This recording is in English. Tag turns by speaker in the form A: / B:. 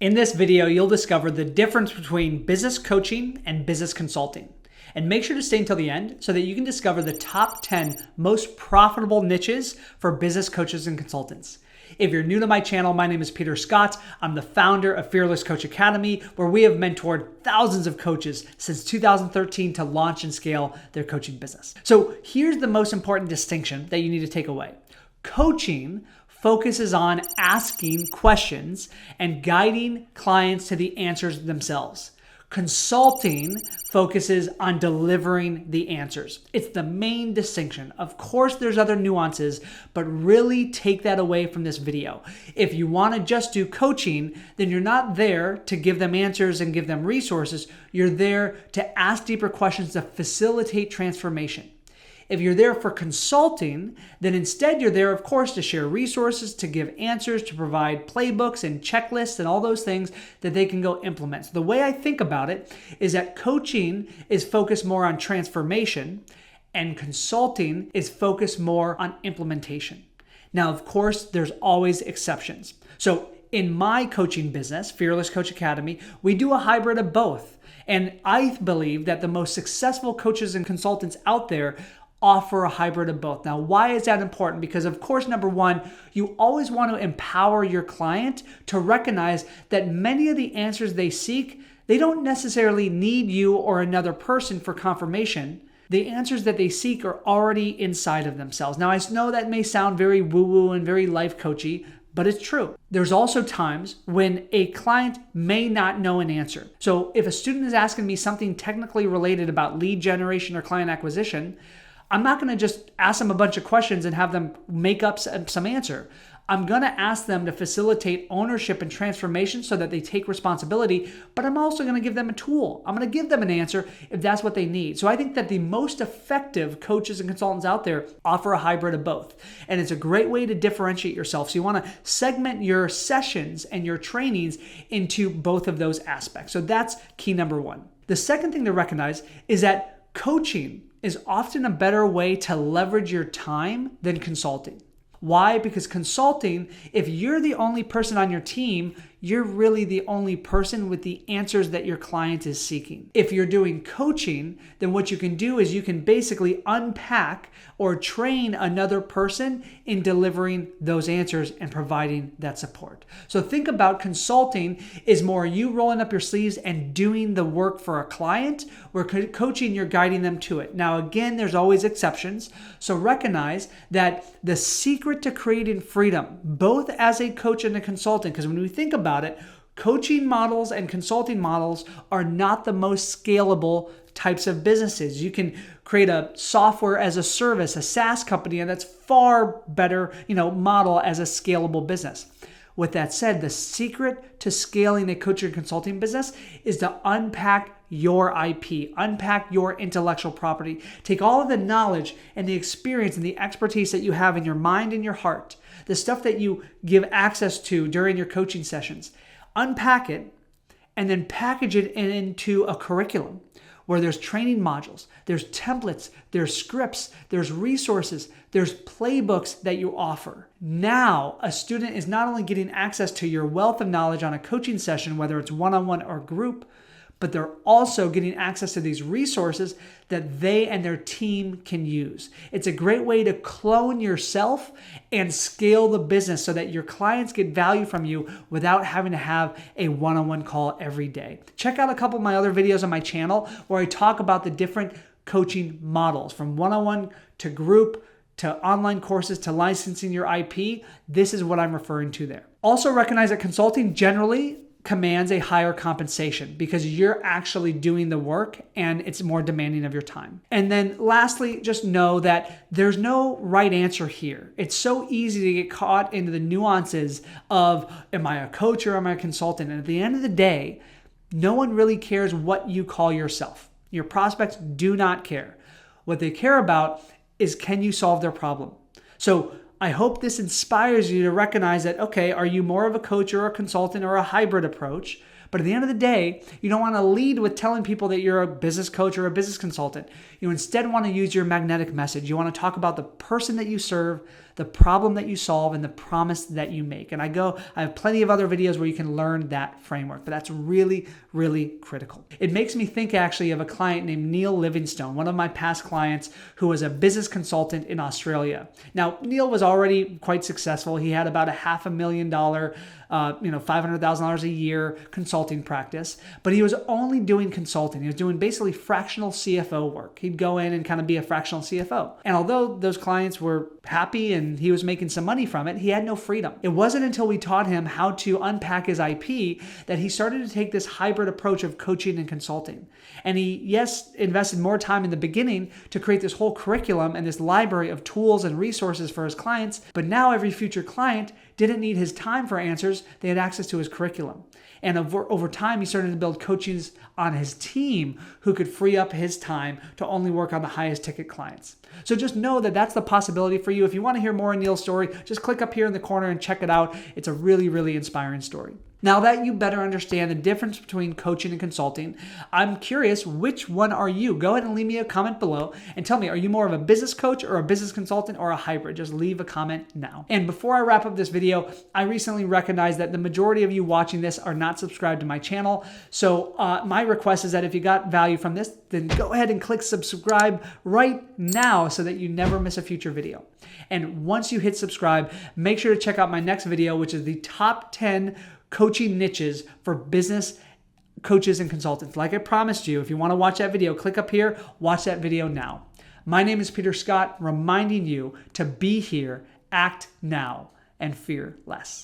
A: In this video, you'll discover the difference between business coaching and business consulting. And make sure to stay until the end so that you can discover the top 10 most profitable niches for business coaches and consultants. If you're new to my channel, my name is Peter Scott. I'm the founder of Fearless Coach Academy, where we have mentored thousands of coaches since 2013 to launch and scale their coaching business. So here's the most important distinction that you need to take away. Coaching focuses on asking questions and guiding clients to the answers themselves. Consulting focuses on delivering the answers. It's the main distinction. Of course, there's other nuances, but really take that away from this video. If you want to just do coaching, then you're not there to give them answers and give them resources. You're there to ask deeper questions to facilitate transformation. If you're there for consulting, then instead you're there, of course, to share resources, to give answers, to provide playbooks and checklists and all those things that they can go implement. So the way I think about it is that coaching is focused more on transformation and consulting is focused more on implementation. Now, of course, there's always exceptions. So in my coaching business, Fearless Coach Academy, we do a hybrid of both. And I believe that the most successful coaches and consultants out there offer a hybrid of both. Now, why is that important? Because of course, number one, you always want to empower your client to recognize that many of the answers they seek, they don't necessarily need you or another person for confirmation. The answers that they seek are already inside of themselves. Now, I know that may sound very woo-woo and very life coachy, but it's true. There's also times when a client may not know an answer. So if a student is asking me something technically related about lead generation or client acquisition, I'm not going to just ask them a bunch of questions and have them make up some answer. I'm going to ask them to facilitate ownership and transformation so that they take responsibility, but I'm also going to give them a tool. I'm going to give them an answer if that's what they need. So I think that the most effective coaches and consultants out there offer a hybrid of both. And it's a great way to differentiate yourself. So you want to segment your sessions and your trainings into both of those aspects. So that's key number one. The second thing to recognize is that coaching is often a better way to leverage your time than consulting. Why? Because consulting, if you're the only person on your team, you're really the only person with the answers that your client is seeking. If you're doing coaching, then what you can do is you can basically unpack or train another person in delivering those answers and providing that support. So think about consulting is more you rolling up your sleeves and doing the work for a client, where coaching, you're guiding them to it. Now, again, there's always exceptions. So recognize that the secret to creating freedom, both as a coach and a consultant, because when we think about it, coaching models and consulting models are not the most scalable types of businesses. You can create a software as a service, a SaaS company, and that's far better, model as a scalable business. With that said, the secret to scaling a coaching and consulting business is to unpack your IP, unpack your intellectual property, take all of the knowledge and the experience and the expertise that you have in your mind and your heart, the stuff that you give access to during your coaching sessions, unpack it, and then package it into a curriculum where there's training modules, there's templates, there's scripts, there's resources, there's playbooks that you offer. Now, a student is not only getting access to your wealth of knowledge on a coaching session, whether it's one-on-one or group, but they're also getting access to these resources that they and their team can use. It's a great way to clone yourself and scale the business so that your clients get value from you without having to have a one-on-one call every day. Check out a couple of my other videos on my channel where I talk about the different coaching models, from one-on-one to group to online courses to licensing your IP. This is what I'm referring to there. Also recognize that consulting generally commands a higher compensation because you're actually doing the work and it's more demanding of your time. And then lastly, just know that there's no right answer here. It's so easy to get caught into the nuances of, am I a coach or am I a consultant? And at the end of the day, no one really cares what you call yourself. Your prospects do not care. What they care about is, can you solve their problem? So I hope this inspires you to recognize that, okay, are you more of a coach or a consultant or a hybrid approach? But at the end of the day, you don't want to lead with telling people that you're a business coach or a business consultant. You instead want to use your magnetic message. You want to talk about the person that you serve, the problem that you solve, and the promise that you make. And I have plenty of other videos where you can learn that framework, but that's really, really critical. It makes me think actually of a client named Neil Livingstone, one of my past clients who was a business consultant in Australia. Now, Neil was already quite successful. He had about a $500,000 $500,000 a year consulting practice, but he was only doing consulting. He was doing basically fractional CFO work. He'd go in and kind of be a fractional CFO. And although those clients were happy and he was making some money from it, he had no freedom. It wasn't until we taught him how to unpack his IP that he started to take this hybrid approach of coaching and consulting. And he, yes, invested more time in the beginning to create this whole curriculum and this library of tools and resources for his clients, but now every future client didn't need his time for answers. They had access to his curriculum. And over time, he started to build coaches on his team who could free up his time to only work on the highest ticket clients. So just know that that's the possibility for you. If you want to hear more of Neil's story, just click up here in the corner and check it out. It's a really, really inspiring story. Now that you better understand the difference between coaching and consulting, I'm curious, which one are you? Go ahead and leave me a comment below and tell me, are you more of a business coach or a business consultant or a hybrid? Just leave a comment now. And before I wrap up this video, I recently recognized that the majority of you watching this are not subscribed to my channel. So my request is that if you got value from this, then go ahead and click subscribe right now so that you never miss a future video. And once you hit subscribe, make sure to check out my next video, which is the top 10 coaching niches for business coaches and consultants. Like I promised you, if you want to watch that video, click up here, watch that video now. My name is Peter Scott, reminding you to be here, act now, and fear less.